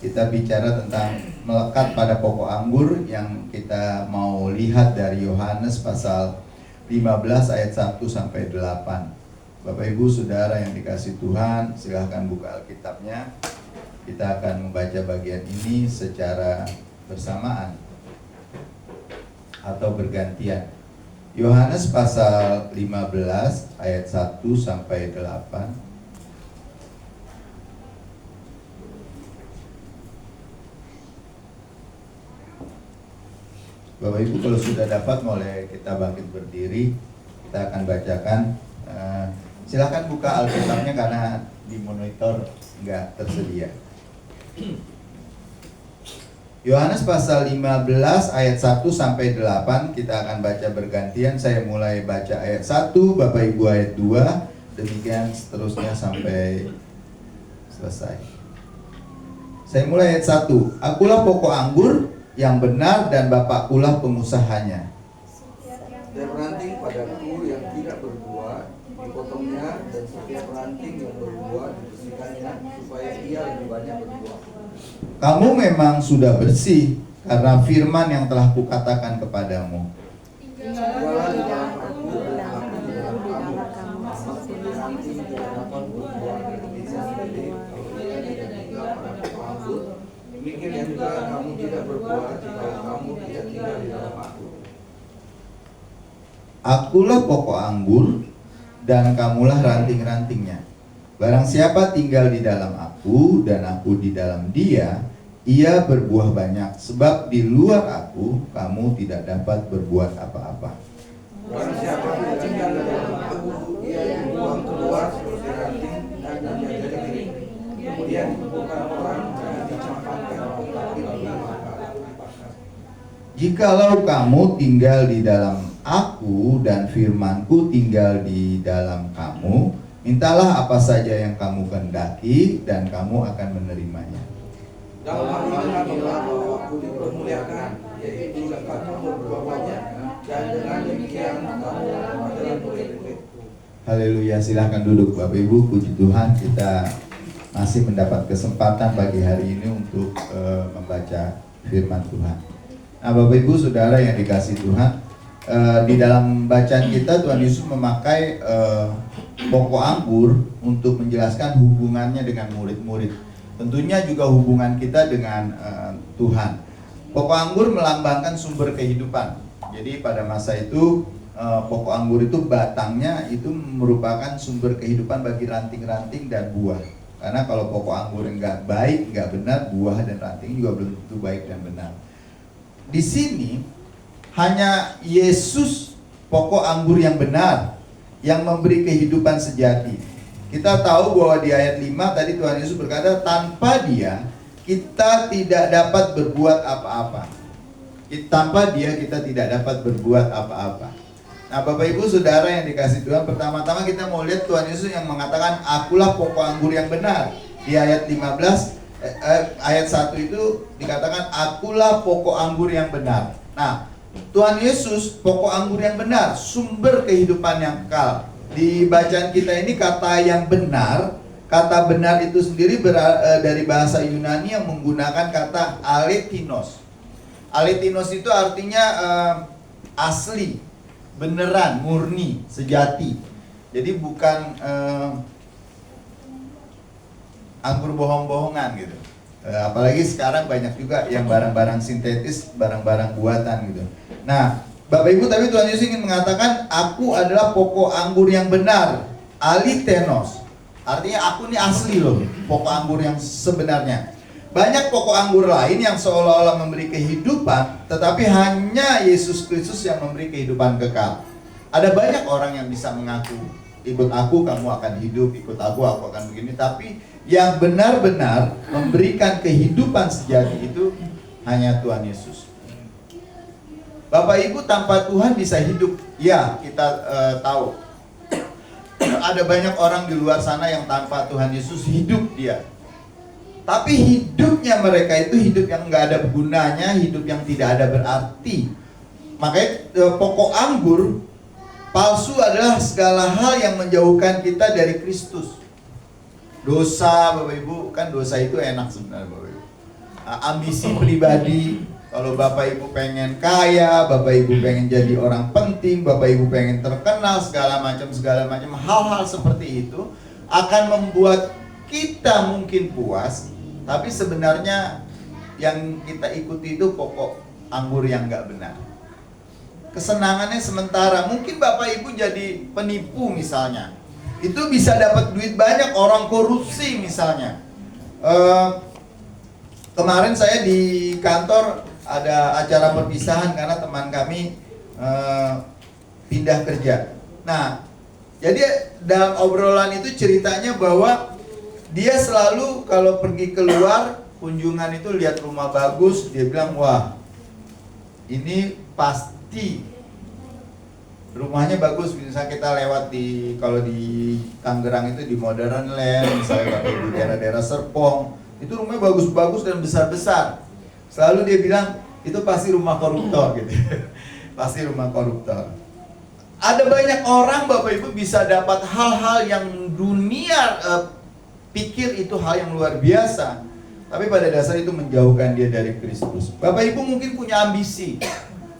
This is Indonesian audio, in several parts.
Kita bicara tentang melekat pada pokok anggur yang kita mau lihat dari Yohanes pasal 15 ayat 1 sampai 8. Bapak Ibu Saudara yang dikasih Tuhan, silahkan buka Alkitabnya. Kita akan membaca bagian ini secara bersamaan atau bergantian. Yohanes pasal 15 ayat 1 sampai 8. Bapak Ibu kalau sudah dapat boleh kita bangkit berdiri. Kita akan bacakan. Silakan buka Alkitabnya karena di monitor nggak tersedia. Yohanes pasal 15 ayat 1 sampai 8 kita akan baca bergantian. Saya mulai baca ayat 1, Bapak Ibu ayat 2, demikian seterusnya sampai selesai. Saya mulai ayat 1. Akulah pokok anggur yang benar dan Bapakkulah pengusahanya. Setiap ranting padaku yang tidak berbuah dipotongnya, dan setiap ranting yang berbuah dibersihkannya supaya ia lebih banyak berbuah. Kamu memang sudah bersih karena firman yang telah kukatakan kepadamu. Tinggallah di dalam aku dan aku di dalam kamu. Seperti ranting tidak dapat berbuah bisa sendiri kalau ia tidak tinggal pada pokok anggur, demikian juga kamu tidak berbuah jika kamu tidak tinggal di dalam aku. Akulah pokok anggur dan kamulah ranting-rantingnya. Barang siapa tinggal di dalam aku dan aku di dalam dia, ia berbuah banyak, sebab di luar aku kamu tidak dapat berbuat apa-apa. Barang siapa tidak tinggal di dalam aku, ia dibuang keluar seperti ranting dan menjadi kering. Kemudian dikumpulkan orang dan dicampakkan tetapi lalu dibakar. Jikalau kamu tinggal di dalam aku dan firmanku tinggal di dalam kamu, mintalah apa saja yang kamu kehendaki dan kamu akan menerimanya. Dalam hal inilah bahwa aku dipermuliakan, yaitu lengkap kamu berbuah banyak, dan dengan demikian kamu adalah murid-muridku. Haleluya, silahkan duduk Bapak Ibu. Puji Tuhan, kita masih mendapat kesempatan pagi hari ini untuk membaca firman Tuhan. Nah Bapak Ibu Saudara yang dikasih Tuhan, di dalam bacaan kita Tuhan Yesus memakai pokok anggur untuk menjelaskan hubungannya dengan murid-murid. Tentunya juga hubungan kita dengan Tuhan. Pokok anggur melambangkan sumber kehidupan. Jadi pada masa itu pokok anggur itu batangnya itu merupakan sumber kehidupan bagi ranting-ranting dan buah. Karena kalau pokok anggur enggak baik, enggak benar, buah dan ranting juga belum tentu baik dan benar. Di sini hanya Yesus pokok anggur yang benar yang memberi kehidupan sejati. Kita tahu bahwa di ayat 5 tadi Tuhan Yesus berkata, tanpa Dia kita tidak dapat berbuat apa-apa. Tanpa Dia kita tidak dapat berbuat apa-apa. Nah Bapak Ibu Saudara yang dikasih Tuhan, pertama-tama kita mau lihat Tuhan Yesus yang mengatakan akulah pokok anggur yang benar. Di ayat 15 ayat 1 itu dikatakan akulah pokok anggur yang benar. Nah Tuhan Yesus pokok anggur yang benar, sumber kehidupan yang kekal. Di bacaan kita ini kata yang benar, kata benar itu sendiri dari bahasa Yunani yang menggunakan kata aletinos. Aletinos itu artinya asli, beneran, murni, sejati. Jadi bukan anggur bohong-bohongan gitu. Apalagi sekarang banyak juga yang barang-barang sintetis, barang-barang buatan gitu. Nah, Bapak Ibu, tapi Tuhan Yesus ingin mengatakan, aku adalah pokok anggur yang benar, alitenos. Artinya aku ini asli loh, pokok anggur yang sebenarnya. Banyak pokok anggur lain yang seolah-olah memberi kehidupan, tetapi hanya Yesus Kristus yang memberi kehidupan kekal. Ada banyak orang yang bisa mengaku, ikut aku kamu akan hidup, ikut aku akan begini. Tapi yang benar-benar memberikan kehidupan sejati itu hanya Tuhan Yesus. Bapak Ibu, tanpa Tuhan bisa hidup. Ya, kita tahu. Ada banyak orang di luar sana yang tanpa Tuhan Yesus hidup dia. Tapi hidupnya mereka itu hidup yang nggak ada gunanya, hidup yang tidak ada berarti. Makanya pokok anggur palsu adalah segala hal yang menjauhkan kita dari Kristus. Dosa, Bapak Ibu, kan dosa itu enak sebenarnya Bapak Ibu. ambisi pribadi. Kalau Bapak Ibu pengen kaya, Bapak Ibu pengen jadi orang penting, Bapak Ibu pengen terkenal, segala macam hal-hal seperti itu akan membuat kita mungkin puas, tapi sebenarnya yang kita ikuti itu pokok anggur yang nggak benar. Kesenangannya sementara. Mungkin Bapak Ibu jadi penipu misalnya, itu bisa dapat duit banyak, orang korupsi misalnya. Kemarin saya di kantor ada acara perpisahan karena teman kami pindah kerja. Nah, jadi dalam obrolan itu ceritanya bahwa dia selalu kalau pergi keluar kunjungan itu lihat rumah bagus, dia bilang, wah ini pasti rumahnya bagus. Misalnya kita lewat kalau di Tangerang itu di Modern Land, misalnya di daerah-daerah Serpong, itu rumahnya bagus-bagus dan besar-besar. Selalu dia bilang itu pasti rumah koruptor gitu. Pasti rumah koruptor. Ada banyak orang Bapak Ibu bisa dapat hal-hal yang dunia pikir itu hal yang luar biasa, tapi pada dasar itu menjauhkan dia dari Kristus. Bapak Ibu mungkin punya ambisi,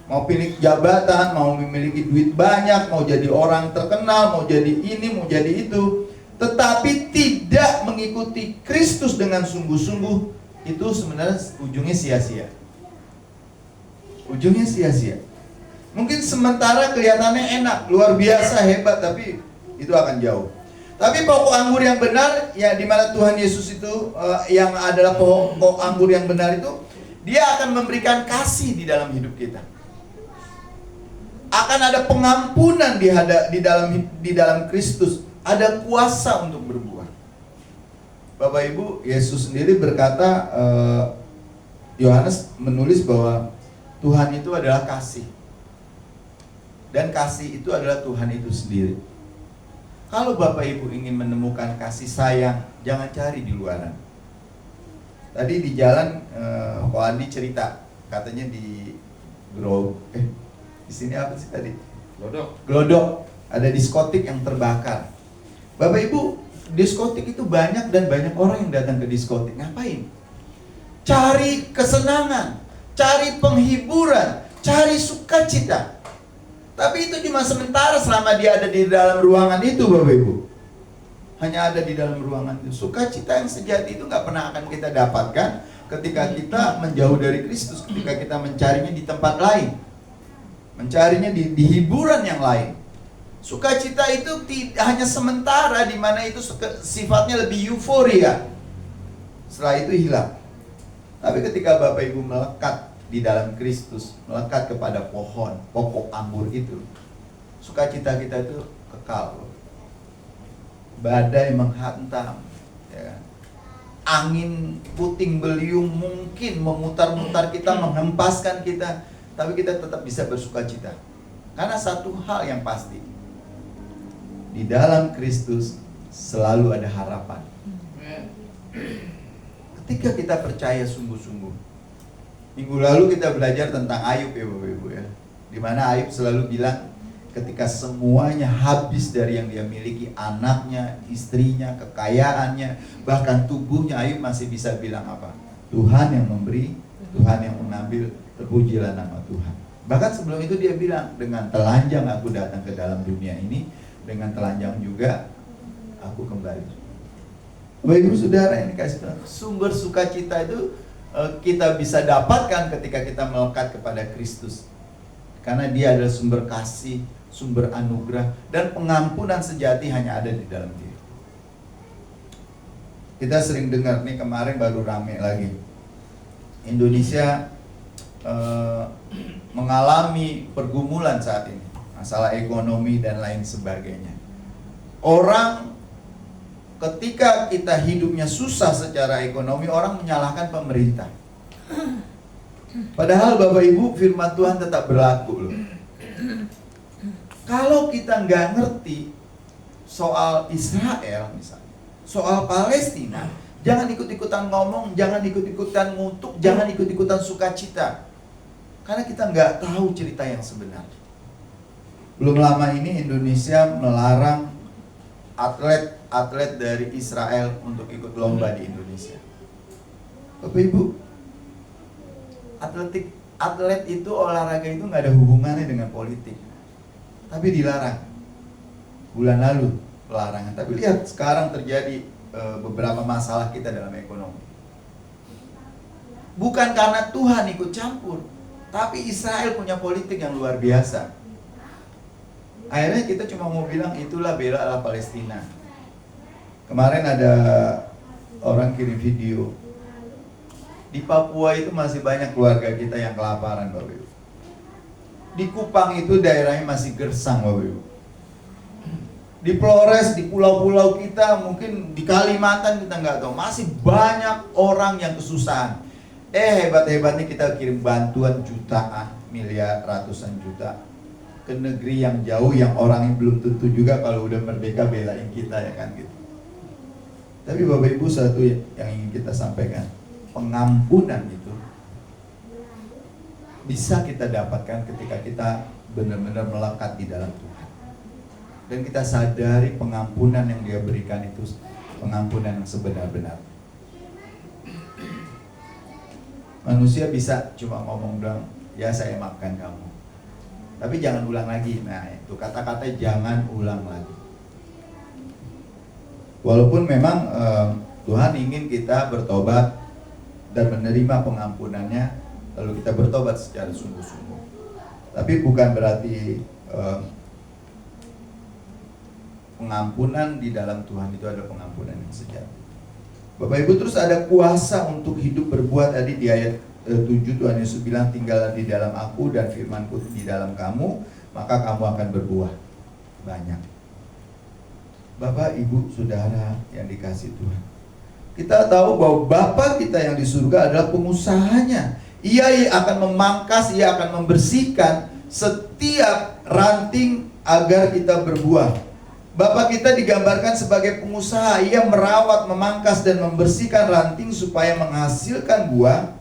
mau pilih jabatan, mau memiliki duit banyak, mau jadi orang terkenal, mau jadi ini, mau jadi itu, tetapi tidak mengikuti Kristus dengan sungguh-sungguh, itu sebenarnya ujungnya sia-sia. Ujungnya sia-sia. Mungkin sementara kelihatannya enak, luar biasa, hebat, tapi itu akan jauh. Tapi pokok anggur yang benar, ya di mana Tuhan Yesus itu yang adalah pokok anggur yang benar itu, dia akan memberikan kasih di dalam hidup kita. Akan ada pengampunan di dalam Kristus, ada kuasa untuk berbuat. Bapak Ibu, Yesus sendiri berkata, Yohanes menulis bahwa Tuhan itu adalah kasih. Dan kasih itu adalah Tuhan itu sendiri. Kalau Bapak Ibu ingin menemukan kasih sayang, jangan cari di luaran. Tadi di jalan, Ko Andi cerita, katanya di di sini apa sih tadi? Glodok. Ada diskotik yang terbakar. Bapak Ibu, diskotik itu banyak dan banyak orang yang datang ke diskotik. Ngapain? Cari kesenangan, cari penghiburan, cari sukacita. Tapi itu cuma sementara selama dia ada di dalam ruangan itu, Bapak Ibu. Hanya ada di dalam ruangan itu. Sukacita yang sejati itu nggak pernah akan kita dapatkan ketika kita menjauh dari Kristus, ketika kita mencarinya di tempat lain, mencarinya di hiburan yang lain. Sukacita itu hanya sementara, di mana itu sifatnya lebih euforia. Setelah itu hilang. Tapi ketika Bapak Ibu melekat di dalam Kristus, melekat kepada pokok anggur itu, sukacita kita itu kekal. Badai menghantam, ya. Angin puting beliung mungkin memutar-mutar kita, menghempaskan kita, tapi kita tetap bisa bersukacita. Karena satu hal yang pasti, di dalam Kristus selalu ada harapan. Ketika kita percaya sungguh-sungguh. Minggu lalu kita belajar tentang Ayub ya Bapak Ibu ya. Dimana Ayub selalu bilang ketika semuanya habis dari yang dia miliki, anaknya, istrinya, kekayaannya, bahkan tubuhnya, Ayub masih bisa bilang apa? Tuhan yang memberi, Tuhan yang mengambil, terpujilah nama Tuhan. Bahkan sebelum itu dia bilang, dengan telanjang aku datang ke dalam dunia ini, dengan telanjang juga aku kembali. Bapak Ibu Saudara, yang dikasih Tuhan, sumber sukacita itu kita bisa dapatkan ketika kita melekat kepada Kristus. Karena dia adalah sumber kasih, sumber anugerah, dan pengampunan sejati hanya ada di dalam dia. Kita sering dengar nih, kemarin baru rame lagi, Indonesia mengalami pergumulan saat ini, masalah ekonomi dan lain sebagainya. Orang ketika kita hidupnya susah secara ekonomi, orang menyalahkan pemerintah. Padahal Bapak Ibu, firman Tuhan tetap berlaku loh. Kalau kita nggak ngerti soal Israel misalnya, soal Palestina, jangan ikut-ikutan ngomong, jangan ikut-ikutan ngutuk, jangan ikut-ikutan sukacita. Karena kita nggak tahu cerita yang sebenarnya. Belum lama ini Indonesia melarang atlet dari Israel untuk ikut lomba di Indonesia. Bapak Ibu, Atlet itu, olahraga itu nggak ada hubungannya dengan politik, tapi dilarang. Bulan lalu pelarangan, tapi lihat sekarang terjadi beberapa masalah kita dalam ekonomi. Bukan karena Tuhan ikut campur, tapi Israel punya politik yang luar biasa. Akhirnya kita cuma mau bilang itulah bela ala Palestina. Kemarin ada orang kirim video, di Papua itu masih banyak keluarga kita yang kelaparan, Bapak Ibu. Di Kupang itu daerahnya masih gersang, Bapak Ibu. Di Flores, di pulau-pulau kita, mungkin di Kalimantan kita nggak tahu, masih banyak orang yang kesusahan. Hebat-hebatnya kita kirim bantuan jutaan, miliar, ratusan juta ke negeri yang jauh, yang orangnya belum tentu juga kalau udah merdeka belain kita, ya kan gitu. Tapi Bapak Ibu, satu yang ingin kita sampaikan, pengampunan itu bisa kita dapatkan ketika kita benar-benar melekat di dalam Tuhan. Dan kita sadari pengampunan yang Dia berikan itu pengampunan yang sebenar-benar. Manusia bisa cuma ngomong doang, ya saya maafkan kamu, tapi jangan ulang lagi. Nah itu kata-kata jangan ulang lagi. Walaupun memang Tuhan ingin kita bertobat dan menerima pengampunannya, lalu kita bertobat secara sungguh-sungguh. Tapi bukan berarti pengampunan di dalam Tuhan itu adalah pengampunan yang sejati. Bapak Ibu, terus ada kuasa untuk hidup berbuat. Tadi di ayat 7 Tuhan Yesus bilang, tinggallah di dalam aku dan firmanku di dalam kamu, maka kamu akan berbuah banyak. Bapak, Ibu, Saudara yang dikasihi Tuhan, kita tahu bahwa Bapa kita yang di surga adalah pengusahanya. Ia akan memangkas, Ia akan membersihkan setiap ranting agar kita berbuah. Bapa kita digambarkan sebagai pengusaha. Ia merawat, memangkas, dan membersihkan ranting supaya menghasilkan buah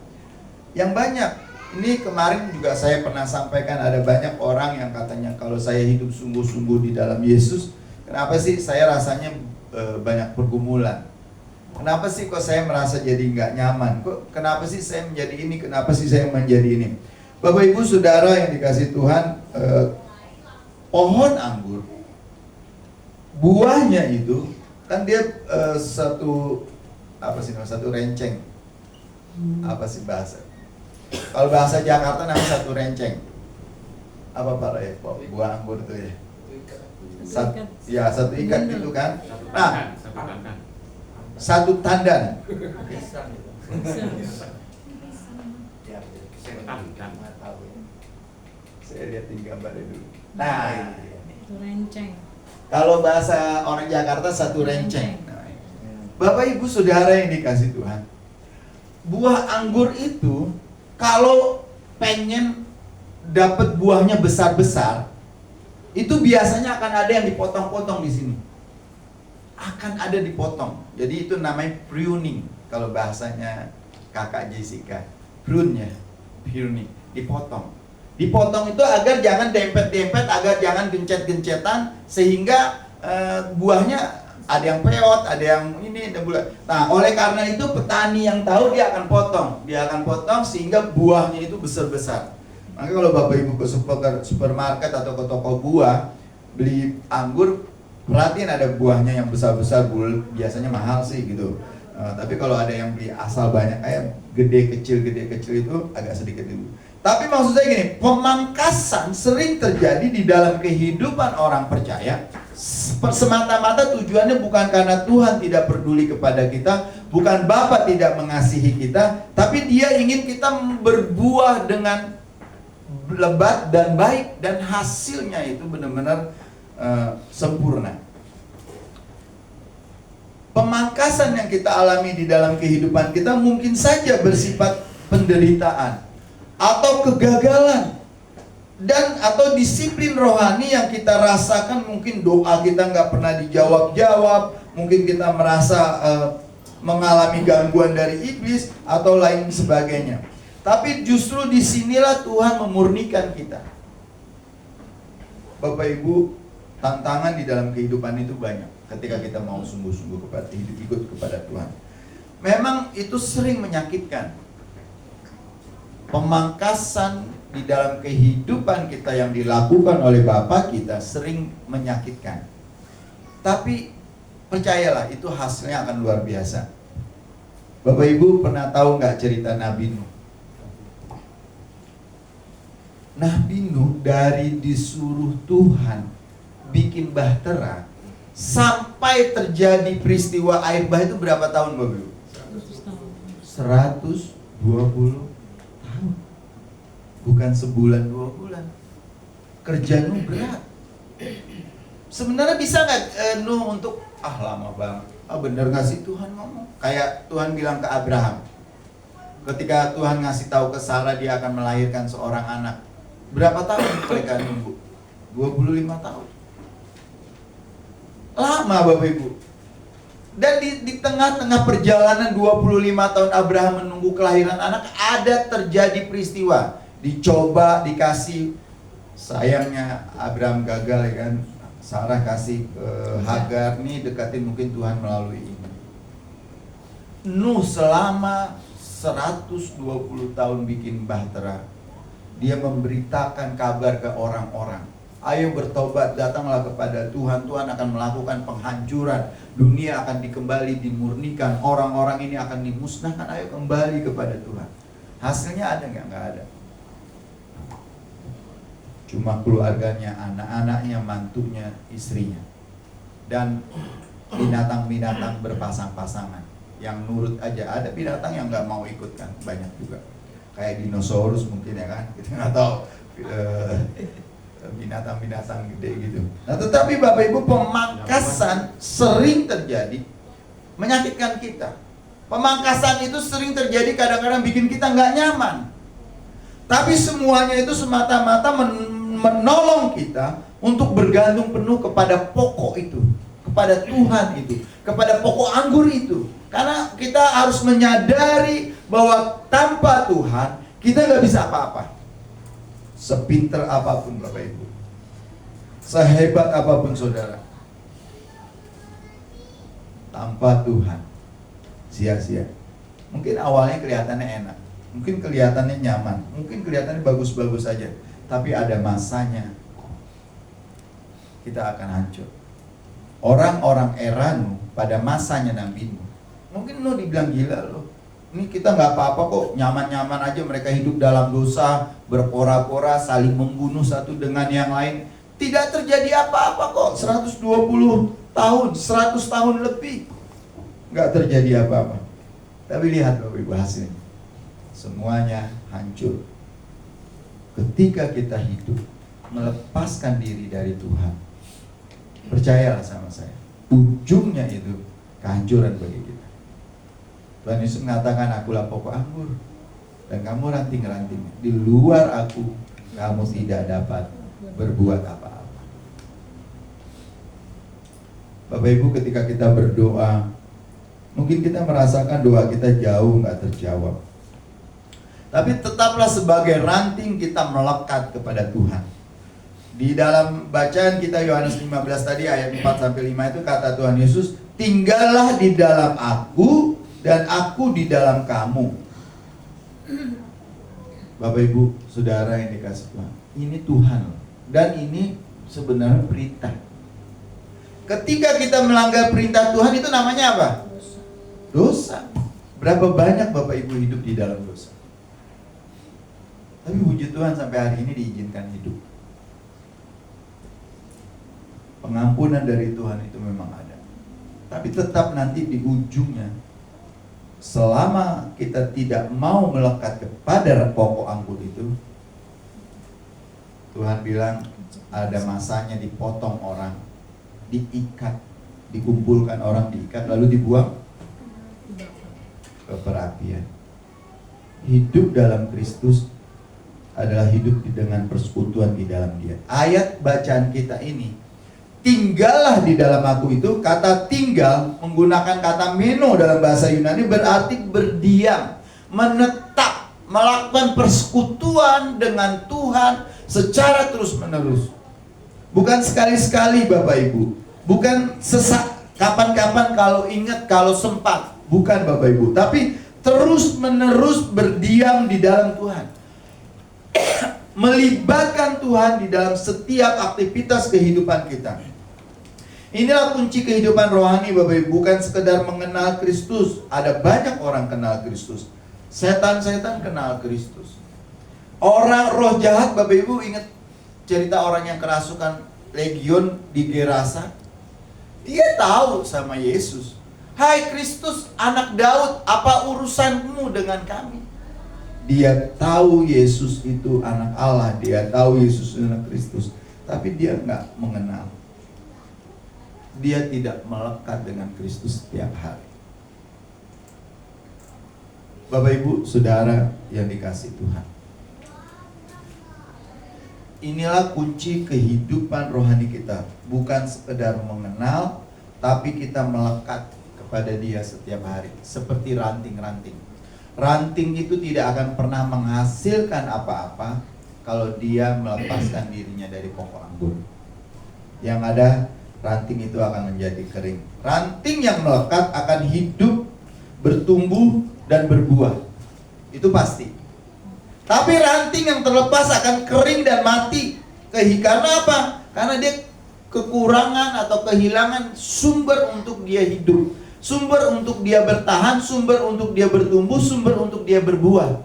yang banyak. Ini kemarin juga saya pernah sampaikan, ada banyak orang yang katanya, kalau saya hidup sungguh-sungguh di dalam Yesus, kenapa sih saya rasanya banyak pergumulan? Kenapa sih kok saya merasa jadi nggak nyaman? Kenapa sih saya menjadi ini? Kenapa sih saya menjadi ini? Bapak Ibu Saudara yang dikasihi Tuhan, pohon anggur, buahnya itu kan dia satu renceng. Apa sih bahasa? Kalau bahasa Jakarta namanya satu renceng. Apa Pak Ray? Buah anggur itu ya? Satu ikat gitu kan? Nah, satu tandan. Saya lihat di gambarnya dulu. Nah, itu renceng. Kalau bahasa orang Jakarta satu renceng. Bapak Ibu Saudara yang dikasihi Tuhan, buah anggur itu kalau pengen dapat buahnya besar-besar, itu biasanya akan ada yang dipotong-potong di sini. Akan ada dipotong. Jadi itu namanya pruning. Kalau bahasanya Kakak Jessica, pruning, dipotong. Dipotong itu agar jangan dempet-dempet, agar jangan gencet-gencetan, sehingga buahnya ada yang peot, ada yang ini, ada bulat. Nah, oleh karena itu petani yang tahu dia akan potong sehingga buahnya itu besar-besar. Maka kalau Bapak Ibu ke supermarket atau ke toko buah beli anggur, perhatiin ada buahnya yang besar-besar, biasanya mahal sih gitu. Tapi kalau ada yang beli asal banyak, kayak gede kecil itu agak sedikit dulu. Tapi maksud saya gini, pemangkasan sering terjadi di dalam kehidupan orang percaya. Semata-mata tujuannya bukan karena Tuhan tidak peduli kepada kita, bukan Bapa tidak mengasihi kita, tapi Dia ingin kita berbuah dengan lebat dan baik, dan hasilnya itu benar-benar sempurna. Pemangkasan yang kita alami di dalam kehidupan kita mungkin saja bersifat penderitaan atau kegagalan, dan atau disiplin rohani yang kita rasakan. Mungkin doa kita nggak pernah dijawab-jawab, mungkin kita merasa mengalami gangguan dari iblis atau lain sebagainya. Tapi justru disinilah Tuhan memurnikan kita. Bapak Ibu, tantangan di dalam kehidupan itu banyak ketika kita mau sungguh-sungguh ikut kepada Tuhan. Memang itu sering menyakitkan. pemangkasan di dalam kehidupan kita yang dilakukan oleh Bapa kita sering menyakitkan. Tapi percayalah, itu hasilnya akan luar biasa. Bapak Ibu pernah tahu nggak cerita Nabi Nuh? Nabi Nuh dari disuruh Tuhan bikin bahtera sampai terjadi peristiwa air bah itu berapa tahun Bapak Ibu? 120 tahun. Bukan sebulan 2 bulan. Kerja Nuh berat. Sebenarnya bisa nggak Nuh untuk lama banget. Bener nggak sih Tuhan ngomong? Kayak Tuhan bilang ke Abraham. Ketika Tuhan ngasih tahu ke Sarah dia akan melahirkan seorang anak. Berapa tahun mereka nunggu? 25 tahun. Lama Bapak Ibu. Dan di tengah-tengah perjalanan 25 tahun Abraham menunggu kelahiran anak, ada terjadi peristiwa. Dicoba, dikasih. Sayangnya Abraham gagal ya kan. Sarah kasih Hagar nih, dekatin mungkin Tuhan melalui ini. Nuh selama 120 tahun bikin bahtera. Dia memberitakan kabar ke orang-orang. Ayo bertobat, datanglah kepada Tuhan. Tuhan akan melakukan penghancuran. Dunia akan dikembali, dimurnikan. Orang-orang ini akan dimusnahkan. Ayo kembali kepada Tuhan. Hasilnya ada nggak? Nggak ada. Cuma keluarganya, anak-anaknya, mantunya, istrinya. Dan binatang-binatang berpasang-pasangan. Yang nurut aja. Ada binatang yang nggak mau ikut kan. Banyak juga. Kayak dinosaurus mungkin ya kan. Kita nggak tahu. Binatang-binatang gede gitu. Nah tetapi Bapak Ibu, pemangkasan sering terjadi menyakitkan kita. Pemangkasan itu sering terjadi kadang-kadang bikin kita nggak nyaman. Tapi semuanya itu semata-mata menolong kita untuk bergantung penuh kepada pokok itu, kepada Tuhan itu, kepada pokok anggur itu. Karena kita harus menyadari bahwa tanpa Tuhan kita nggak bisa apa-apa. Sepinter apapun Bapak Ibu, sehebat apapun saudara, tanpa Tuhan sia-sia. Mungkin awalnya kelihatannya enak, mungkin kelihatannya nyaman, mungkin kelihatannya bagus-bagus saja, tapi ada masanya kita akan hancur. Orang-orang era Nuh pada masanya Nabi Nuh, mungkin Nuh dibilang gila loh. Ini kita nggak apa-apa kok, nyaman-nyaman aja mereka hidup dalam dosa, berpora-pora, saling membunuh satu dengan yang lain. Tidak terjadi apa-apa kok, 120 tahun, 100 tahun lebih. Nggak terjadi apa-apa. Tapi lihat Bapak Ibu hasilnya. Semuanya hancur. Ketika kita hidup, melepaskan diri dari Tuhan. Percayalah sama saya, ujungnya itu kehancuran bagi kita. Tuhan Yesus mengatakan, akulah pokok anggur dan kamu ranting-ranting. Di luar aku, kamu tidak dapat berbuat apa-apa. Bapak Ibu, ketika kita berdoa, mungkin kita merasakan doa kita jauh nggak terjawab. Tapi tetaplah sebagai ranting kita melekat kepada Tuhan. Di dalam bacaan kita Yohanes 15 tadi ayat 4-5 itu kata Tuhan Yesus, tinggallah di dalam aku dan aku di dalam kamu. Bapak Ibu, saudara yang dikasih Tuhan, ini Tuhan. Dan ini sebenarnya perintah. Ketika kita melanggar perintah Tuhan, itu namanya apa? Dosa. Berapa banyak Bapak Ibu hidup di dalam dosa? Tapi puji Tuhan sampai hari ini diizinkan hidup. Pengampunan dari Tuhan itu memang ada. Tapi tetap nanti di ujungnya, selama kita tidak mau melekat kepada pokok anggur itu, Tuhan bilang ada masanya dipotong orang, diikat, dikumpulkan orang, diikat, lalu dibuang ke perapian. Hidup dalam Kristus adalah hidup dengan persekutuan di dalam Dia. Ayat bacaan kita ini, tinggallah di dalam aku itu, kata tinggal menggunakan kata meno dalam bahasa Yunani berarti berdiam, menetap, melakukan persekutuan dengan Tuhan secara terus-menerus. Bukan sekali-sekali Bapak Ibu, bukan sesak kapan-kapan kalau ingat, kalau sempat, bukan Bapak Ibu, tapi terus-menerus berdiam di dalam Tuhan. Melibatkan Tuhan di dalam setiap aktivitas kehidupan kita. Inilah kunci kehidupan rohani Bapak Ibu, bukan sekedar mengenal Kristus. Ada banyak orang kenal Kristus. Setan-setan kenal Kristus. Orang roh jahat, Bapak Ibu ingat cerita orang yang kerasukan legion di Gerasa? Dia tahu sama Yesus. Hai Kristus, anak Daud, apa urusanmu dengan kami? Dia tahu Yesus itu anak Allah, dia tahu Yesus itu anak Kristus, tapi dia nggak mengenal. Dia tidak melekat dengan Kristus setiap hari. Bapak Ibu, Saudara yang dikasihi Tuhan, inilah kunci kehidupan rohani kita. Bukan sekedar mengenal, tapi kita melekat kepada Dia setiap hari. Seperti ranting-ranting. Ranting itu tidak akan pernah menghasilkan apa-apa kalau dia melepaskan dirinya dari pokok anggur. Yang ada, ranting itu akan menjadi kering. Ranting yang melekat akan hidup, bertumbuh, dan berbuah. Itu pasti. Tapi ranting yang terlepas akan kering dan mati. Karena apa? Karena dia kekurangan atau kehilangan sumber untuk dia hidup, sumber untuk dia bertahan, sumber untuk dia bertumbuh, sumber untuk dia berbuah.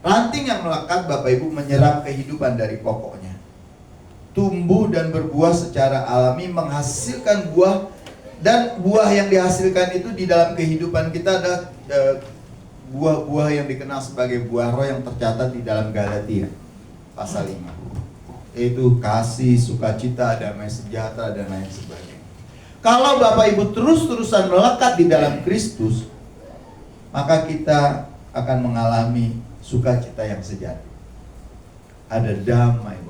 Ranting yang melekat Bapak Ibu menyerap kehidupan dari pokoknya. Tumbuh dan berbuah secara alami, menghasilkan buah. Dan buah yang dihasilkan itu di dalam kehidupan kita adalah buah-buah yang dikenal sebagai buah roh yang tercatat di dalam Galatia pasal 5. Yaitu kasih, sukacita, damai sejahtera, dan lain sebagainya. Kalau Bapak Ibu terus-terusan melekat di dalam Kristus, maka kita akan mengalami sukacita yang sejati. Ada damai,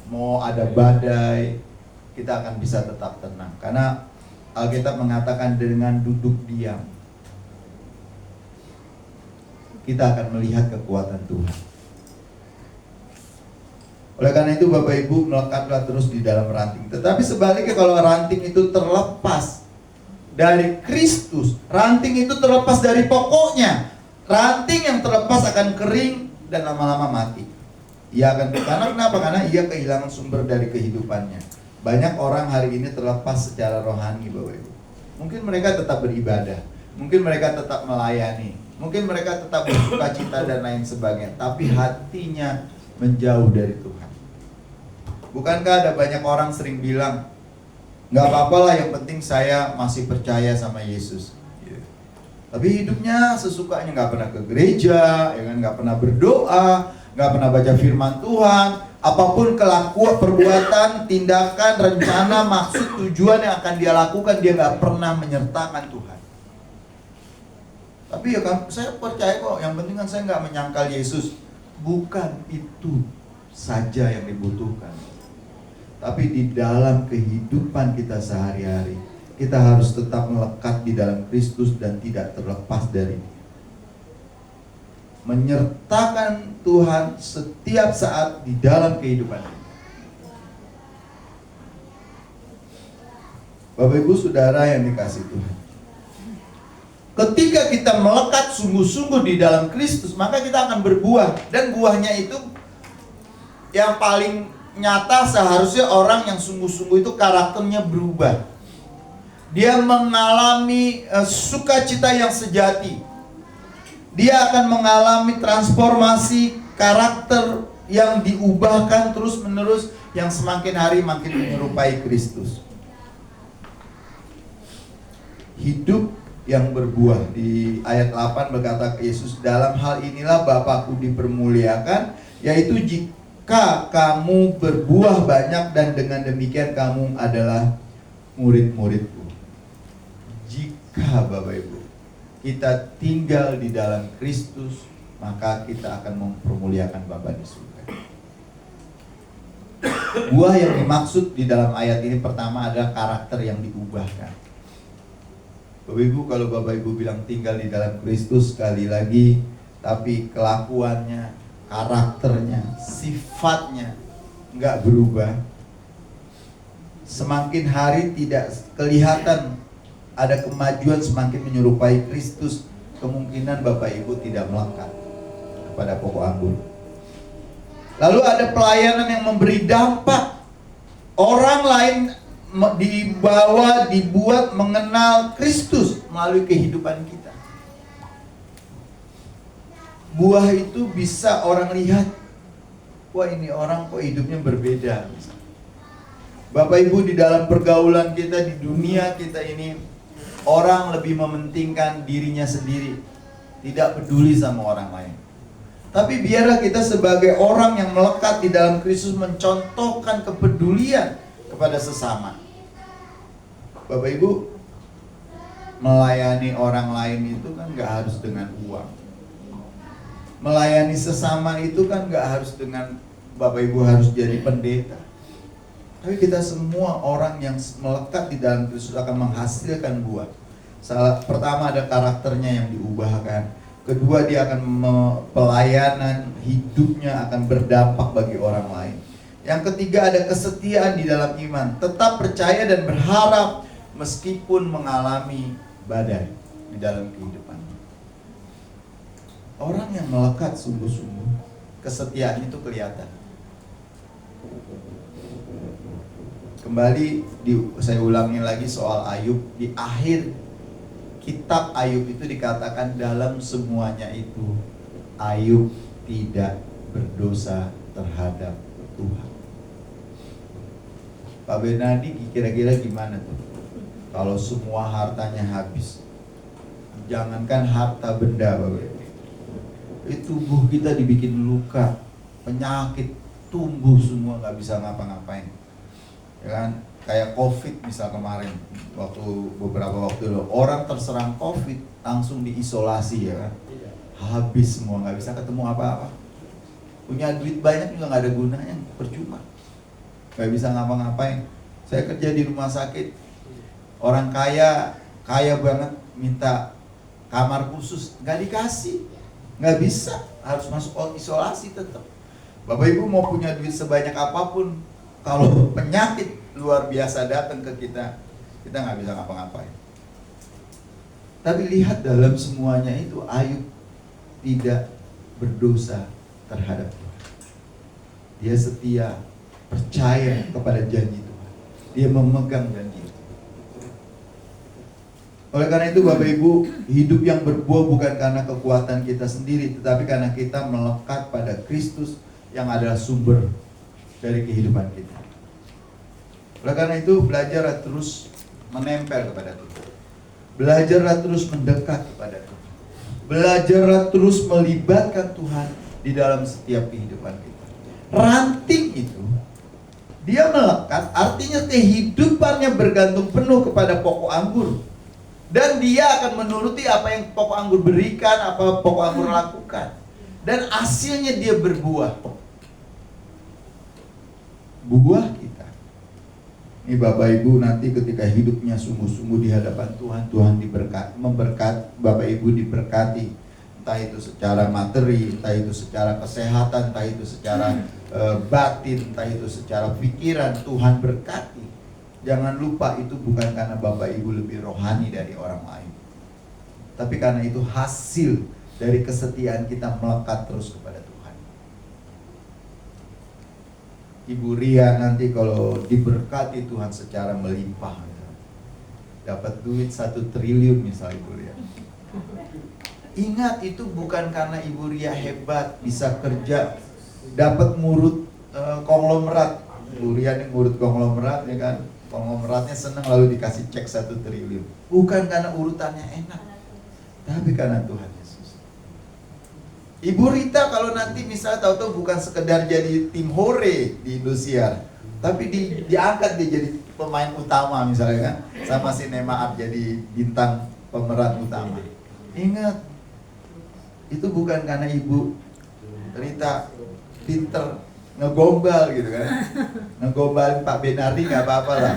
mau ada badai, kita akan bisa tetap tenang. Karena Alkitab mengatakan dengan duduk diam, kita akan melihat kekuatan Tuhan. Oleh karena itu Bapak Ibu, melekatlah terus di dalam ranting. Tetapi sebaliknya kalau ranting itu terlepas dari Kristus, ranting itu terlepas dari pokoknya, ranting yang terlepas akan kering dan lama-lama mati. Ia akan karena kenapa? Karena ia kehilangan sumber dari kehidupannya. Banyak orang hari ini terlepas secara rohani Bapak Ibu. Mungkin mereka tetap beribadah, mungkin mereka tetap melayani, mungkin mereka tetap bersukacita dan lain sebagainya, tapi hatinya menjauh dari Tuhan. Bukankah ada banyak orang sering bilang, nggak apa-apa lah, yang penting saya masih percaya sama Yesus. Tapi hidupnya sesukanya, nggak pernah ke gereja, ya kan, nggak pernah berdoa, nggak pernah baca firman Tuhan. Apapun kelakuan, perbuatan, tindakan, rencana, maksud, tujuan yang akan dia lakukan, dia nggak pernah menyertakan Tuhan. Tapi ya kan, saya percaya kok, yang penting kan saya nggak menyangkal Yesus. Bukan itu saja yang dibutuhkan. Tapi di dalam kehidupan kita sehari-hari, kita harus tetap melekat di dalam Kristus dan tidak terlepas dari Dia. Menyertakan Tuhan setiap saat di dalam kehidupan kita. Bapak Ibu Saudara yang dikasihi Tuhan, ketika kita melekat sungguh-sungguh di dalam Kristus, maka kita akan berbuah. Dan buahnya itu yang paling nyata, seharusnya orang yang sungguh-sungguh itu karakternya berubah. Dia mengalami sukacita yang sejati. Dia akan mengalami transformasi karakter yang diubahkan terus-menerus, yang semakin hari makin menyerupai Kristus. Hidup yang berbuah. Di ayat 8 berkata Yesus, dalam hal inilah Bapakku dipermuliakan, yaitu jika kamu berbuah banyak dan dengan demikian kamu adalah murid-muridku. Jika Bapak Ibu kita tinggal di dalam Kristus, maka kita akan mempermuliakan Bapa di surga. Buah yang dimaksud di dalam ayat ini pertama adalah karakter yang diubahkan. Bapak Ibu, kalau Bapak Ibu bilang tinggal di dalam Kristus, sekali lagi, tapi kelakuannya, karakternya, sifatnya nggak berubah, semakin hari tidak kelihatan ada kemajuan, semakin menyerupai Kristus, kemungkinan Bapak Ibu tidak melekat kepada pokok anggur. Lalu ada pelayanan yang memberi dampak. Orang lain dibuat mengenal Kristus melalui kehidupan kita. Buah itu bisa orang lihat, wah ini orang kok hidupnya berbeda. Bapak Ibu, di dalam pergaulan kita, di dunia kita ini, orang lebih mementingkan dirinya sendiri, tidak peduli sama orang lain. Tapi biarlah kita sebagai orang yang melekat di dalam Kristus mencontohkan kepedulian kepada sesama. Bapak Ibu, melayani orang lain itu kan gak harus dengan uang. Melayani sesama itu kan gak harus dengan Bapak Ibu harus jadi pendeta. Tapi kita semua orang yang melekat di dalam Kristus akan menghasilkan buah. Pertama, ada karakternya yang diubahkan. Kedua, dia akan pelayanan hidupnya akan berdampak bagi orang lain. Yang ketiga, ada kesetiaan di dalam iman. Tetap percaya dan berharap meskipun mengalami badai di dalam kehidupan. Orang yang melekat sungguh-sungguh, kesetiaan itu kelihatan. Kembali, saya ulangi lagi soal Ayub. Di akhir kitab Ayub itu dikatakan dalam semuanya itu Ayub tidak berdosa terhadap Tuhan. Pak Bernardi kira-kira gimana tuh kalau semua hartanya habis? Jangankan harta benda, Bapak, tubuh kita dibikin luka, penyakit tumbuh semua, nggak bisa ngapa-ngapain, ya kan? Kayak COVID misal kemarin, beberapa waktu lalu, orang terserang COVID langsung diisolasi, ya kan? Habis semua, nggak bisa ketemu apa-apa. Punya duit banyak juga nggak ada gunanya, percuma. Nggak bisa ngapa-ngapain. Saya kerja di rumah sakit, orang kaya banget minta kamar khusus, nggak dikasih, nggak bisa, harus masuk isolasi tetap. Bapak Ibu mau punya duit sebanyak apapun, kalau penyakit luar biasa datang ke kita nggak bisa ngapa-ngapain. Tapi lihat dalam semuanya itu Ayub tidak berdosa terhadap Tuhan. Dia setia, percaya kepada janji Tuhan. Dia memegang janji itu. Oleh karena itu Bapak Ibu, hidup yang berbuah bukan karena kekuatan kita sendiri, tetapi karena kita melekat pada Kristus yang adalah sumber dari kehidupan kita. Oleh karena itu belajarlah terus menempel kepada Tuhan. Belajarlah terus mendekat kepada Tuhan. Belajarlah terus melibatkan Tuhan di dalam setiap kehidupan kita. Ranting itu, dia melekat, artinya kehidupannya bergantung penuh kepada pokok anggur. Dan dia akan menuruti apa yang pokok anggur berikan, apa pokok anggur lakukan. Dan hasilnya dia berbuah. Buah kita. Ini Bapak Ibu nanti ketika hidupnya sungguh-sungguh di hadapan Tuhan, Tuhan Bapak Ibu diberkati, entah itu secara materi, entah itu secara kesehatan, entah itu secara batin, entah itu secara pikiran, Tuhan berkati. Jangan lupa itu bukan karena Bapak Ibu lebih rohani dari orang lain, tapi karena itu hasil dari kesetiaan kita melekat terus kepada Tuhan. Ibu Ria nanti kalau diberkati Tuhan secara melimpah, dapat duit 1 triliun misalnya Ibu Ria. Ingat, itu bukan karena Ibu Ria hebat, bisa kerja, dapat ngurut konglomerat. Ibu Ria ini ngurut konglomerat, ya kan? Konglomeratnya senang lalu dikasih cek 1 triliun. Bukan karena urutannya enak, tapi karena Tuhan Yesus. Ibu Rita kalau nanti misalnya tahu-tahu bukan sekedar jadi tim hore di Indosiar, tapi diangkat dia jadi pemain utama misalnya kan, sama si Nemaat jadi bintang pemeran utama. Ingat, itu bukan karena Ibu Rita pinter ngegombal gitu kan, ngegombalin Pak Benardi nggak apa-apa lah.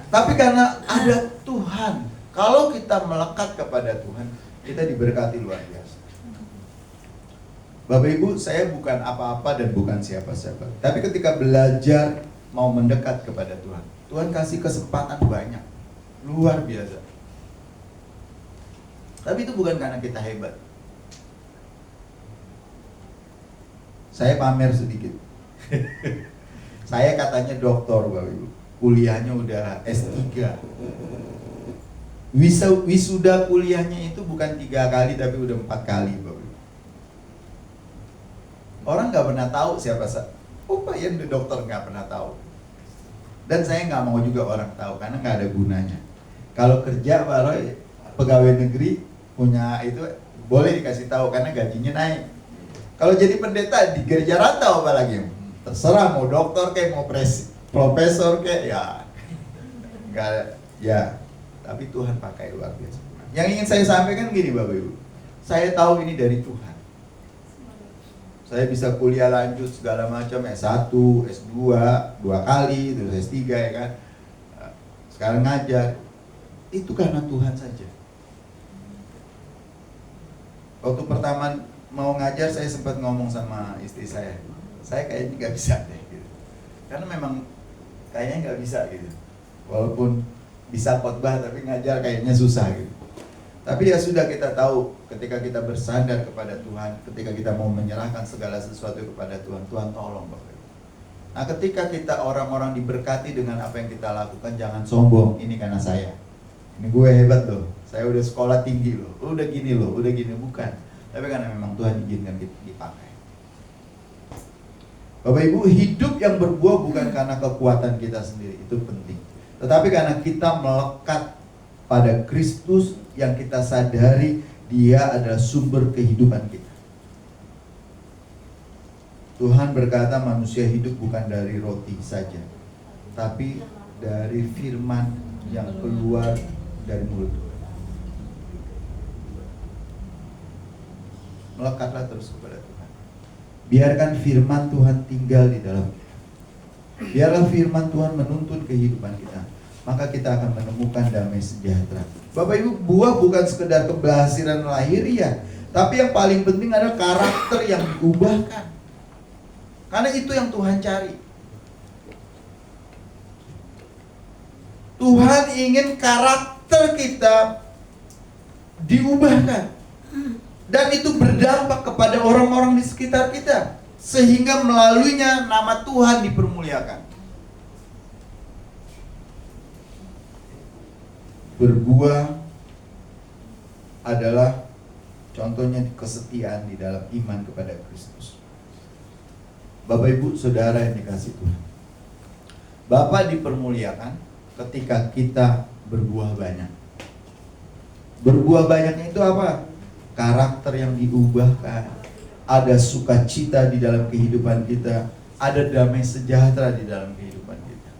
Tapi karena ada Tuhan. Kalau kita melekat kepada Tuhan, kita diberkati luar biasa. Bapak Ibu, saya bukan apa-apa dan bukan siapa-siapa. Tapi ketika belajar mau mendekat kepada Tuhan, Tuhan kasih kesempatan banyak, luar biasa. Tapi itu bukan karena kita hebat. Saya pamer sedikit. Saya katanya doktor, Bapak Ibu. Kuliahnya udah S3. Wisuda kuliahnya itu bukan 3 kali tapi udah 4 kali, Bapak Ibu. Orang nggak pernah tahu siapa saya. Oh, Pak Yan dokter, nggak pernah tahu. Dan saya nggak mau juga orang tahu karena nggak ada gunanya. Kalau kerja Pak Roy, pegawai negeri punya itu boleh dikasih tahu karena gajinya naik. Kalau jadi pendeta di gereja rantau apalagi, terserah mau dokter kayak mau profesor kayak ya nggak ya. Tapi Tuhan pakai luar biasa. Yang ingin saya sampaikan gini Bapak Ibu, saya tahu ini dari Tuhan. Saya bisa kuliah lanjut segala macam, S1, S2, 2 kali, terus S3 ya kan. Sekarang ngajar. Itu karena Tuhan saja. Waktu pertama mau ngajar saya sempat ngomong sama istri saya kayaknya nggak bisa deh gitu. Karena memang kayaknya nggak bisa gitu. Walaupun bisa khotbah tapi ngajar kayaknya susah gitu. Tapi ya sudah, kita tahu ketika kita bersandar kepada Tuhan, ketika kita mau menyerahkan segala sesuatu kepada Tuhan, Tuhan tolong Bapak. Nah, ketika kita orang-orang diberkati dengan apa yang kita lakukan, jangan sombong, ini karena saya. Ini gue hebat loh, saya udah sekolah tinggi loh, udah gini loh, udah gini, bukan. Tapi karena memang Tuhan izinkan kita dipakai. Bapak Ibu, hidup yang berbuah bukan karena kekuatan kita sendiri, itu penting. Tetapi karena kita melekat pada Kristus yang kita sadari Dia adalah sumber kehidupan kita. Tuhan berkata manusia hidup bukan dari roti saja, tapi dari firman yang keluar dari mulut Tuhan. Melekatlah terus kepada Tuhan. Biarkan firman Tuhan tinggal di dalam kita. Biarlah firman Tuhan menuntun kehidupan kita. Maka kita akan menemukan damai sejahtera. Bapak Ibu, buah bukan sekedar keberhasilan lahiriah, tapi yang paling penting adalah karakter yang diubahkan. Karena itu yang Tuhan cari. Tuhan ingin karakter kita diubahkan. Dan itu berdampak kepada orang-orang di sekitar kita, sehingga melaluinya nama Tuhan dipermuliakan. Berbuah adalah contohnya kesetiaan di dalam iman kepada Kristus. Bapak Ibu Saudara yang dikasihi Tuhan, Bapa dipermuliakan ketika kita berbuah banyak. Berbuah banyaknya itu apa? Karakter yang diubahkan, ada sukacita di dalam kehidupan kita, ada damai sejahtera di dalam kehidupan kita.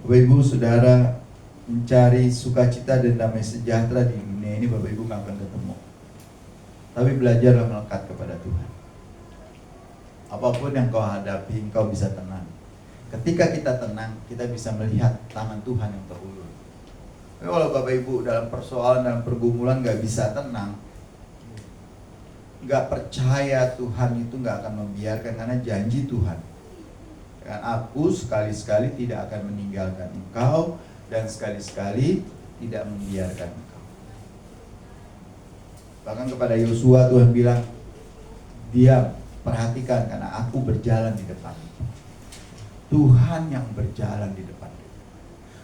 Bapak Ibu Saudara, mencari sukacita dan damai sejahtera di dunia ini Bapak Ibu nggak akan ketemu. Tapi belajarlah melekat kepada Tuhan. Apapun yang kau hadapi, kau bisa tenang. Ketika kita tenang, kita bisa melihat tangan Tuhan yang terulur. Tapi kalau Bapak Ibu dalam persoalan, dalam pergumulan nggak bisa tenang, nggak percaya Tuhan itu nggak akan membiarkan, karena janji Tuhan. Dan aku sekali-sekali tidak akan meninggalkan engkau, dan sekali-sekali tidak membiarkan engkau. Bahkan kepada Yosua Tuhan bilang, diam, perhatikan karena aku berjalan di depan. Tuhan yang berjalan di depan.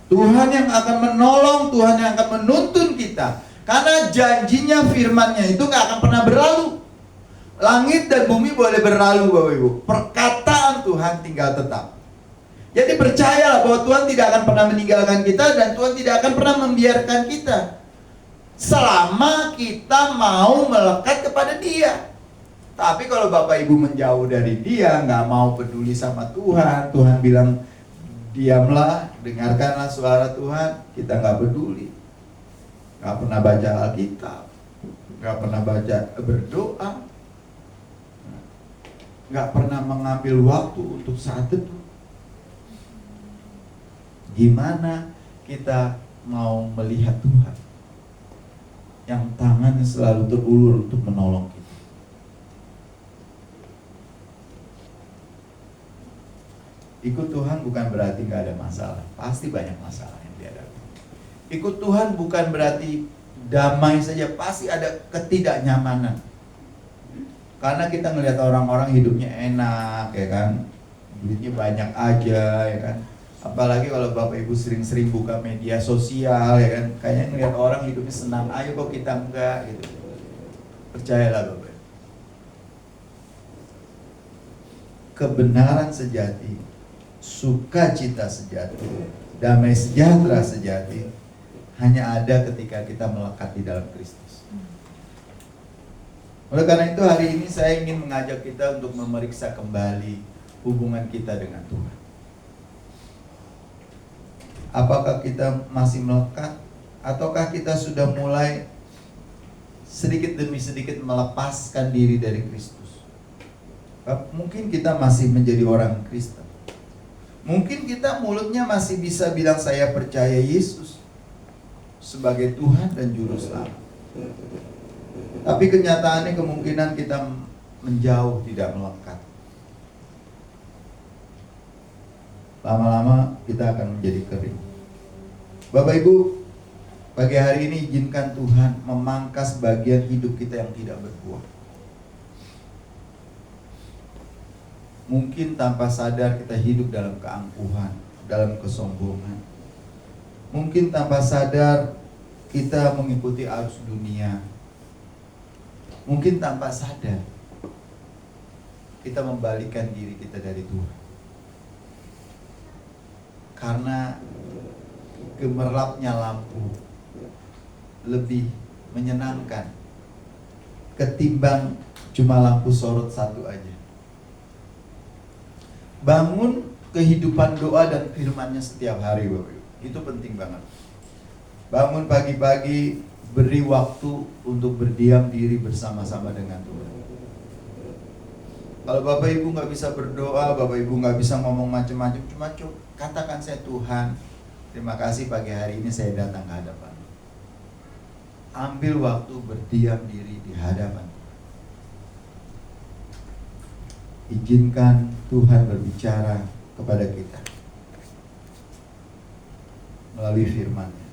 Tuhan yang akan menolong, Tuhan yang akan menuntun kita. Karena janjinya, firmannya itu gak akan pernah berlalu. Langit dan bumi boleh berlalu Bapak Ibu, perkataan Tuhan tinggal tetap. Jadi percayalah bahwa Tuhan tidak akan pernah meninggalkan kita, dan Tuhan tidak akan pernah membiarkan kita, selama kita mau melekat kepada Dia. Tapi kalau Bapak Ibu menjauh dari Dia, nggak mau peduli sama Tuhan, Tuhan bilang diamlah, dengarkanlah suara Tuhan, kita nggak peduli, nggak pernah baca Alkitab, nggak pernah baca berdoa, nggak pernah mengambil waktu untuk saat teduh. Gimana kita mau melihat Tuhan yang tangannya selalu terulur untuk menolong kita? Ikut Tuhan bukan berarti gak ada masalah. Pasti banyak masalah yang dihadapi. Ikut Tuhan bukan berarti damai saja, pasti ada ketidaknyamanan. Karena kita ngelihat orang-orang hidupnya enak, ya kan, duitnya banyak aja, ya kan. Apalagi kalau Bapak Ibu sering-sering buka media sosial, ya kan, kayaknya ngelihat orang hidupnya senang, ayo kok kita enggak gitu. Percayalah Bapak, kebenaran sejati, sukacita sejati, damai sejahtera sejati hanya ada ketika kita melekat di dalam Kristus. Oleh karena itu hari ini saya ingin mengajak kita untuk memeriksa kembali hubungan kita dengan Tuhan. Apakah kita masih melekat, ataukah kita sudah mulai sedikit demi sedikit melepaskan diri dari Kristus? Mungkin kita masih menjadi orang Kristen. Mungkin kita mulutnya masih bisa bilang saya percaya Yesus sebagai Tuhan dan Juru Selamat. Tapi kenyataannya kemungkinan kita menjauh, tidak melekat. Lama-lama kita akan menjadi kering. Bapak Ibu, pagi hari ini izinkan Tuhan memangkas bagian hidup kita yang tidak berbuah. Mungkin tanpa sadar kita hidup dalam keangkuhan, dalam kesombongan. Mungkin tanpa sadar kita mengikuti arus dunia. Mungkin tanpa sadar kita membalikkan diri kita dari Tuhan. Karena gemerlapnya lampu lebih menyenangkan ketimbang cuma lampu sorot satu aja. Bangun kehidupan doa dan firman-Nya setiap hari, Bapak Ibu. Itu penting banget. Bangun pagi-pagi, beri waktu untuk berdiam diri bersama-sama dengan Tuhan. Kalau Bapak Ibu nggak bisa berdoa, Bapak Ibu nggak bisa ngomong macam-macam, cuma katakan, saya Tuhan, terima kasih pagi hari ini saya datang ke hadapan. Ambil waktu berdiam diri di hadapan. Izinkan Tuhan berbicara kepada kita melalui firman-Nya.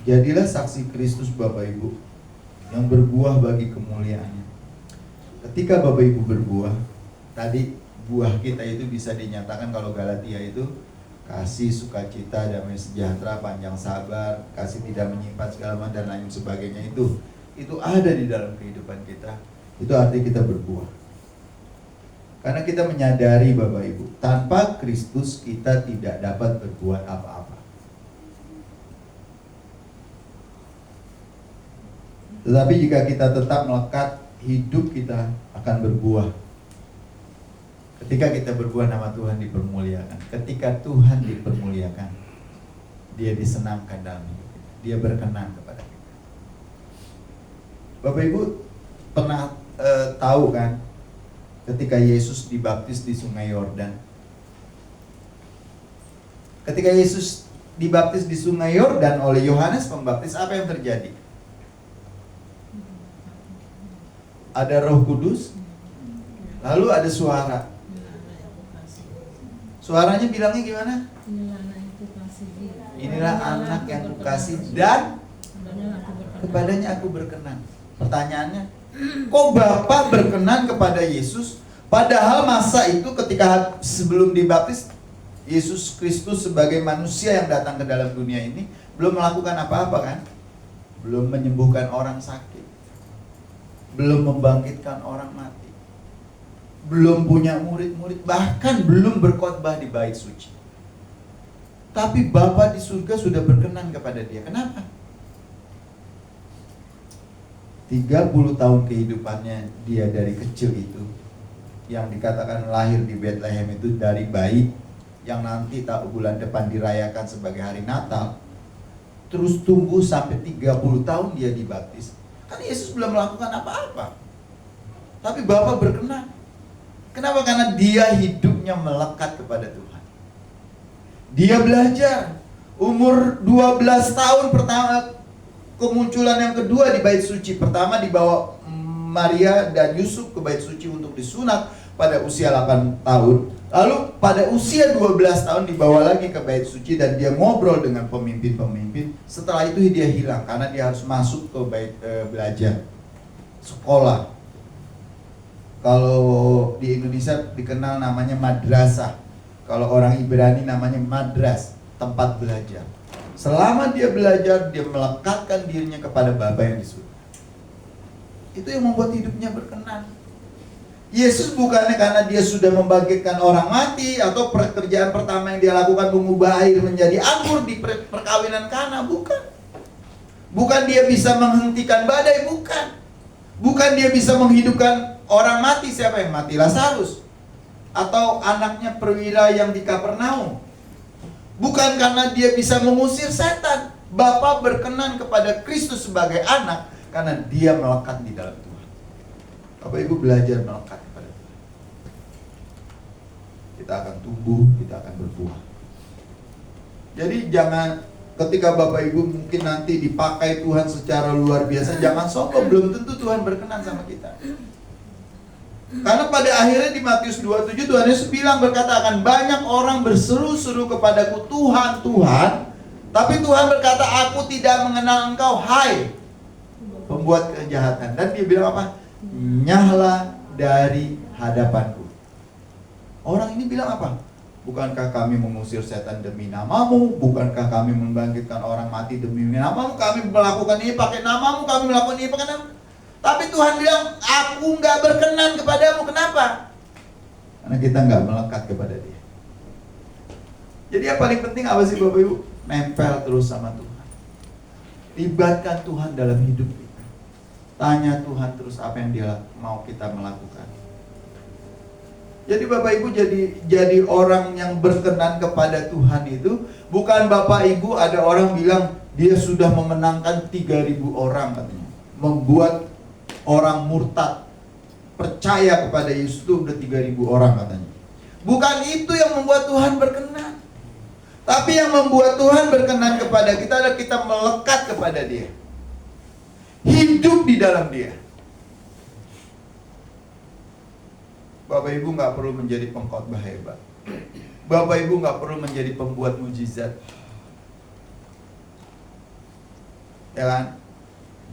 Jadilah saksi Kristus Bapak Ibu yang berbuah bagi kemuliaan-Nya. Ketika Bapak Ibu berbuah, tadi buah kita itu bisa dinyatakan kalau Galatia itu kasih, sukacita, damai sejahtera, panjang sabar, kasih tidak menyimpan segala macam dan lain sebagainya, itu ada di dalam kehidupan kita. Itu arti kita berbuah. Karena kita menyadari Bapak Ibu, tanpa Kristus kita tidak dapat berbuat apa-apa. Tetapi jika kita tetap melekat, hidup kita akan berbuah. Ketika kita berbuah, nama Tuhan dipermuliakan. Ketika Tuhan dipermuliakan, Dia disenangkan dalam hidup kita. Dia berkenan kepada kita. Bapak Ibu pernah tahu kan, ketika Yesus dibaptis di Sungai Yordan. Ketika Yesus dibaptis di Sungai Yordan oleh Yohanes Pembaptis, apa yang terjadi? Ada Roh Kudus, lalu ada suara. Suaranya bilangnya gimana? Inilah anak yang kukasih dan kepadanya aku berkenan. Pertanyaannya, kok Bapa berkenan kepada Yesus? Padahal masa itu ketika sebelum dibaptis, Yesus Kristus sebagai manusia yang datang ke dalam dunia ini belum melakukan apa-apa kan? Belum menyembuhkan orang sakit, belum membangkitkan orang mati, belum punya murid-murid, bahkan belum berkhotbah di bait suci. Tapi Bapa di surga sudah berkenan kepada dia. Kenapa? 30 tahun kehidupannya dia dari kecil itu, yang dikatakan lahir di Bethlehem itu dari bayi yang nanti bulan depan dirayakan sebagai hari Natal, terus tumbuh sampai 30 tahun dia dibaptis. Kan Yesus belum melakukan apa-apa, tapi Bapa berkenan. Kenapa? Karena dia hidupnya melekat kepada Tuhan. Dia belajar umur 12 tahun pertama. Kemunculan yang kedua di bait suci. Pertama dibawa Maria dan Yusuf ke bait suci untuk disunat pada usia 8 tahun. Lalu pada usia 12 tahun dibawa lagi ke bait suci dan dia ngobrol dengan pemimpin-pemimpin. Setelah itu dia hilang karena dia harus masuk ke belajar sekolah. Kalau di Indonesia dikenal namanya madrasah. Kalau orang Ibrani namanya madras, tempat belajar. Selama dia belajar, dia melekatkan dirinya kepada Bapa yang di surga. Itu yang membuat hidupnya berkenan. Yesus bukannya karena dia sudah membangkitkan orang mati atau pekerjaan pertama yang dia lakukan mengubah air menjadi anggur di perkawinan Kana, bukan. Bukan dia bisa menghentikan badai, bukan. Bukan dia bisa menghidupkan orang mati, siapa yang mati? Lazarus. Atau anaknya perwira yang di Kapernaum. Bukan karena dia bisa mengusir setan. Bapa berkenan kepada Kristus sebagai anak karena dia melekat di dalam Tuhan. Bapak Ibu belajar melekat kepada Tuhan. Kita akan tumbuh, kita akan berbuah. Jadi jangan ketika Bapak Ibu mungkin nanti dipakai Tuhan secara luar biasa, jangan sombong, belum tentu Tuhan berkenan sama kita. Karena pada akhirnya di Matius 27 Tuhan Yesus bilang, berkata, akan banyak orang berseru-seru kepadaku, Tuhan, Tuhan. Tapi Tuhan berkata, aku tidak mengenal engkau, hai pembuat kejahatan. Dan dia bilang apa? Nyahlah dari hadapanku. Orang ini bilang apa? Bukankah kami mengusir setan demi namamu? Bukankah kami membangkitkan orang mati demi namamu? Kami melakukan ini pakai namamu, kami melakukan ini pakai namamu. Tapi Tuhan bilang, aku nggak berkenan kepadamu. Kenapa? Karena kita nggak melekat kepada Dia. Jadi yang paling penting apa sih Bapak Ibu? Nempel terus sama Tuhan. Libatkan Tuhan dalam hidup kita. Tanya Tuhan terus apa yang Dia mau kita melakukan. Jadi Bapak Ibu jadi orang yang berkenan kepada Tuhan itu bukan Bapak Ibu ada orang bilang dia sudah memenangkan 3.000 orang katanya. Membuat orang murtad percaya kepada Yesus itu udah 3.000 orang katanya. Bukan itu yang membuat Tuhan berkenan. Tapi yang membuat Tuhan berkenan kepada kita adalah kita melekat kepada Dia. Hidup di dalam Dia. Bapak Ibu nggak perlu menjadi pengkhotbah hebat. Bapak Ibu nggak perlu menjadi pembuat mujizat. Ya kan?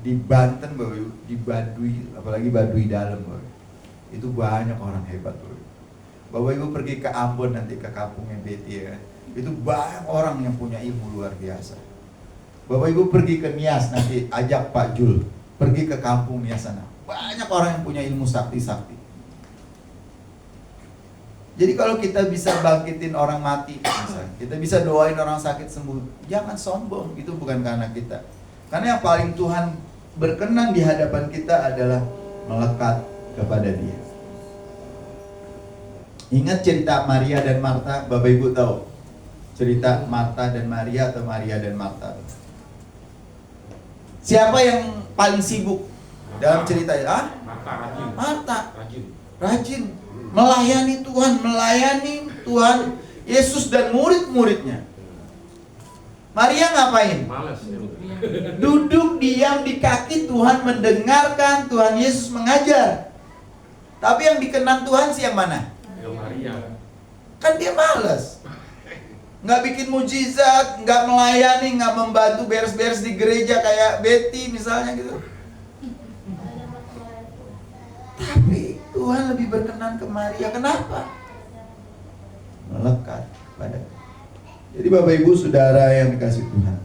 Di Banten Bapak Ibu, di Baduy, apalagi Baduy dalam Bapak Ibu, itu banyak orang hebat Bapak Ibu. Bapak Ibu pergi ke Ambon nanti ke kampungnya Betty ya kan? Itu banyak orang yang punya ilmu luar biasa. Bapak Ibu pergi ke Nias nanti ajak Pak Jul pergi ke kampung Nias sana. Banyak orang yang punya ilmu sakti-sakti. Jadi kalau kita bisa bangkitin orang mati, misalnya, kita bisa doain orang sakit sembuh, jangan sombong, itu bukan karena kita. Karena yang paling Tuhan berkenan di hadapan kita adalah melekat kepada Dia. Ingat cerita Maria dan Marta, Bapak Ibu tahu cerita Marta dan Maria atau Maria dan Marta? Siapa yang paling sibuk dalam cerita itu? Marta. Rajin. Melayani Tuhan Yesus dan murid-muridnya. Maria ngapain? Duduk diam di kaki Tuhan, mendengarkan Tuhan Yesus mengajar. Tapi yang dikenan Tuhan sih yang mana? Maria. Kan dia malas. Nggak bikin mujizat, nggak melayani, nggak membantu beres-beres di gereja kayak Betty misalnya gitu. Tapi Tuhan lebih berkenan ke Maria. Kenapa? Melekat pada. Jadi Bapak Ibu Saudara yang dikasih Tuhan,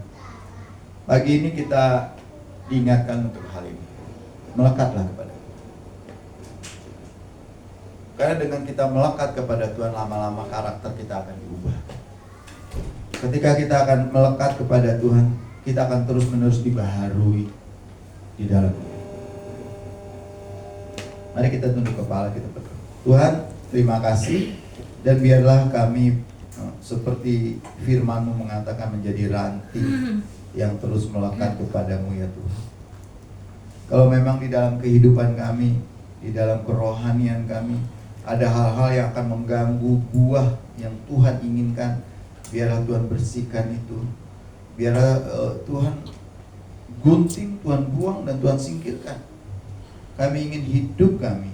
pagi ini kita diingatkan untuk hal ini. Melekatlah kepada Tuhan. Karena dengan kita melekat kepada Tuhan, lama-lama karakter kita akan diubah. Ketika kita akan melekat kepada Tuhan, kita akan terus-menerus dibaharui di dalam Dia. Mari kita tunduk kepala, kita berdoa. Tuhan, terima kasih, dan biarlah kami seperti firman-Mu mengatakan menjadi ranting yang terus melekat kepadamu ya Tuhan. Kalau memang di dalam kehidupan kami, di dalam kerohanian kami, ada hal-hal yang akan mengganggu buah yang Tuhan inginkan, biarlah Tuhan bersihkan itu. Biarlah Tuhan gunting, Tuhan buang, dan Tuhan singkirkan. Kami ingin hidup kami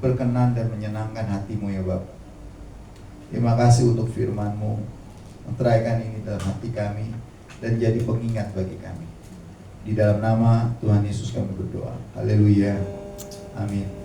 berkenan dan menyenangkan hati-Mu ya Bapa. Terima kasih untuk firman-Mu. Menteraikan ini dalam hati kami. dan jadi pengingat bagi kami. Di dalam nama Tuhan Yesus kami berdoa. Haleluya. Amin.